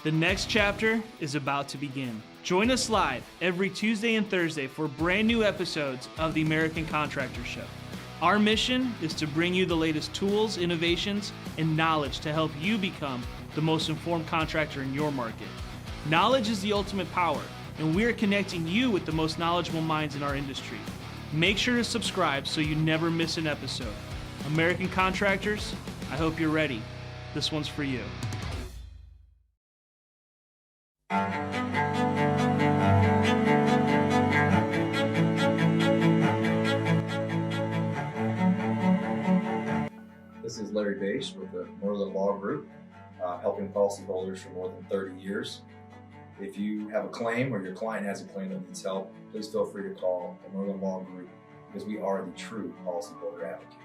The next chapter is about to begin. Join us live every Tuesday and Thursday for brand new episodes of the American Contractor Show. Our mission is to bring you the latest tools, innovations, and knowledge to help you become the most informed contractor in your market. Knowledge is the ultimate power, and we're connecting you with the most knowledgeable minds in our industry. Make sure to subscribe so you never miss an episode. American Contractors, I hope you're ready. This one's for you. This is Larry Bache with the Northern Law Group, helping policyholders for more than 30 years. If you have a claim or your client has a claim that needs help, please feel free to call the Northern Law Group because we are the true policyholder advocate.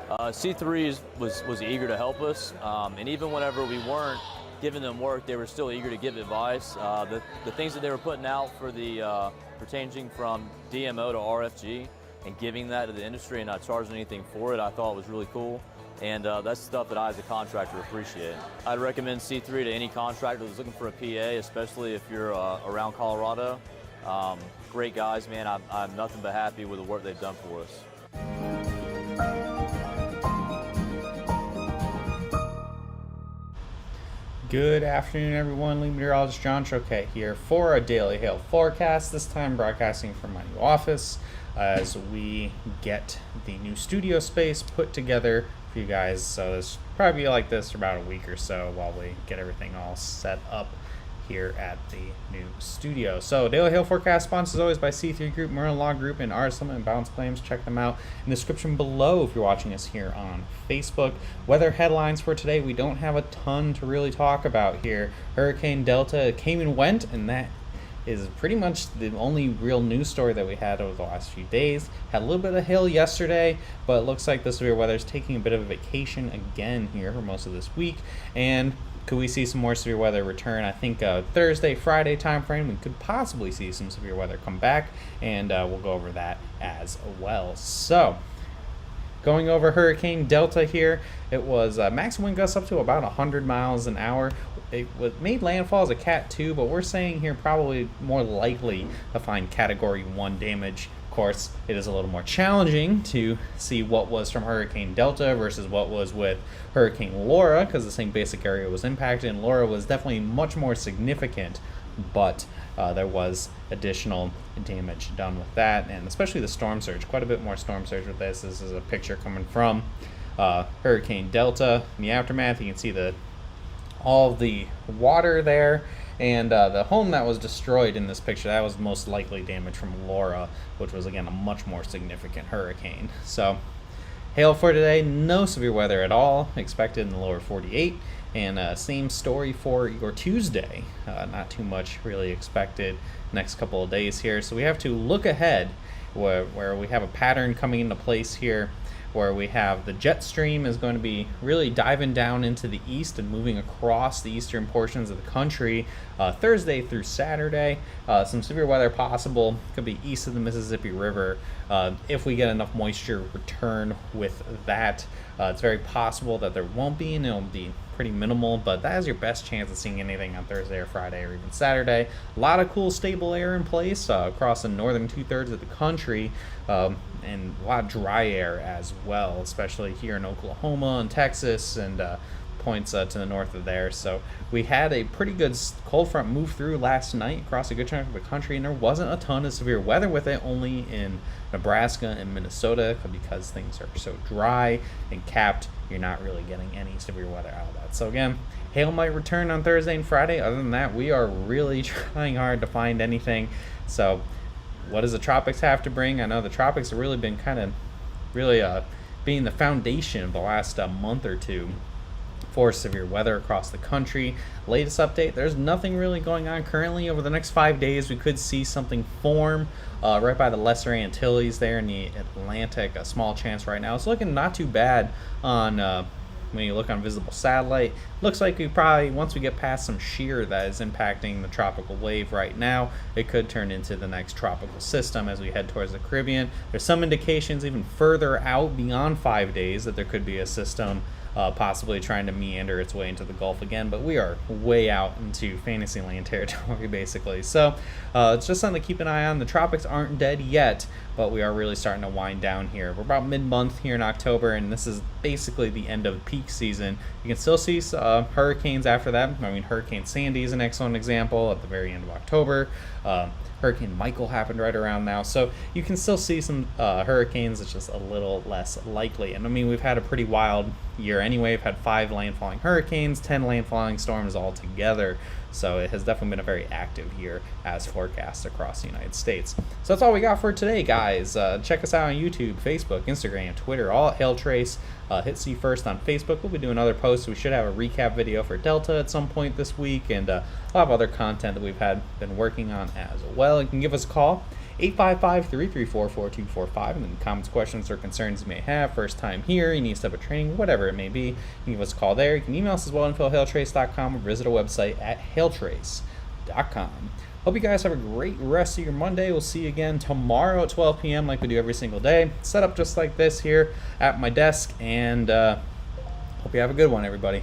C3 was eager to help us, and even whenever we weren't giving them work, they were still eager to give advice. The things that they were putting out for the pertaining from DMO to RFG and giving that to the industry and not charging anything for it, I thought was really cool. And that's stuff that I as a contractor appreciate. I'd recommend C3 to any contractor who's looking for a PA, especially if you're around Colorado. Great guys, man. I'm nothing but happy with the work they've done for us. Good afternoon, everyone. Lead meteorologist John Choquet here for a daily hail forecast, this time broadcasting from my new office as we get the new studio space put together for you guys. So this will probably be like this for about a week or so while we get everything all set up here at the new studio. So daily hail forecast sponsored as always by C3 Group, Merlin Law Group, and Artis Limit and Balance Claims. Check them out in the description below if you're watching us here on Facebook. Weather headlines for today, we don't have a ton to really talk about here. Hurricane Delta came and went, and that is pretty much the only real news story that we had over the last few days. Had a little bit of hail yesterday, but it looks like the severe weather is taking a bit of a vacation again here for most of this week. And could we see some more severe weather return? I think Thursday, Friday time frame, we could possibly see some severe weather come back, and we'll go over that as well. So, going over Hurricane Delta here, it was max wind gusts up to about 100 miles an hour. It made landfall as a Cat 2, but we're saying here probably more likely to find Category 1 damage. Of course, it is a little more challenging to see what was from Hurricane Delta versus what was with Hurricane Laura, because the same basic area was impacted, and Laura was definitely much more significant, but there was additional damage done with that, and especially the storm surge, quite a bit more storm surge with this. This is a picture coming from Hurricane Delta. In the aftermath, you can see all the water there, and the home that was destroyed in this picture, that was most likely damage from Laura, which was again a much more significant hurricane. So hail for today, no severe weather at all expected in the lower 48, and same story for your Tuesday. Not too much really expected next couple of days here. So we have to look ahead where we have a pattern coming into place here, where we have the jet stream is going to be really diving down into the east and moving across the eastern portions of the country Thursday through Saturday. Some severe weather possible, could be east of the Mississippi River if we get enough moisture return with that. It's very possible that there won't be, and it'll be pretty minimal, but that is your best chance of seeing anything on Thursday or Friday or even Saturday. A lot of cool stable air in place across the northern 2/3 of the country, and a lot of dry air as well, especially here in Oklahoma and Texas and points to the north of there. So we had a pretty good cold front move through last night across a good chunk of the country, and there wasn't a ton of severe weather with it, only in Nebraska and Minnesota, because things are so dry and capped. You're not really getting any severe weather out of that. So again, hail might return on Thursday and Friday. Other than that, we are really trying hard to find anything. So what does the tropics have to bring? I know the tropics have really been being the foundation of the last month or two for severe weather across the country. Latest update, there's nothing really going on currently. Over the next 5 days, we could see something form right by the Lesser Antilles there in the Atlantic. A small chance right now. It's looking not too bad on when you look on visible satellite. Looks like we probably, once we get past some shear that is impacting the tropical wave right now, it could turn into the next tropical system as we head towards the Caribbean. There's some indications even further out beyond 5 days that there could be a system possibly trying to meander its way into the Gulf again, but we are way out into Fantasyland territory basically. So it's just something to keep an eye on. The tropics aren't dead yet, but we are really starting to wind down here. We're about mid-month here in October, and this is basically the end of peak season. You can still see hurricanes after that. I mean, Hurricane Sandy is an excellent example at the very end of October. Hurricane Michael happened right around now, so you can still see some hurricanes. It's just a little less likely. And I mean, we've had a pretty wild year anyway. We've had 5 landfalling hurricanes, 10 landfalling storms all together. So it has definitely been a very active year as forecast across the United States. So that's all we got for today, guys. Check us out on YouTube, Facebook, Instagram, Twitter, all at Hail Trace. Hit See First on Facebook. We'll be doing other posts. We should have a recap video for Delta at some point this week, and a lot of other content that we've been working on as well. You can give us a call, 855-334-4245, and then comments, questions, or concerns you may have. First time here, you need to step up training, whatever it may be, you can give us a call there. You can email us as well, info@hailtrace.com, or visit our website at hailtrace.com. Hope you guys have a great rest of your Monday. We'll see you again tomorrow at 12 p.m. like we do every single day. Set up just like this here at my desk, and hope you have a good one, everybody.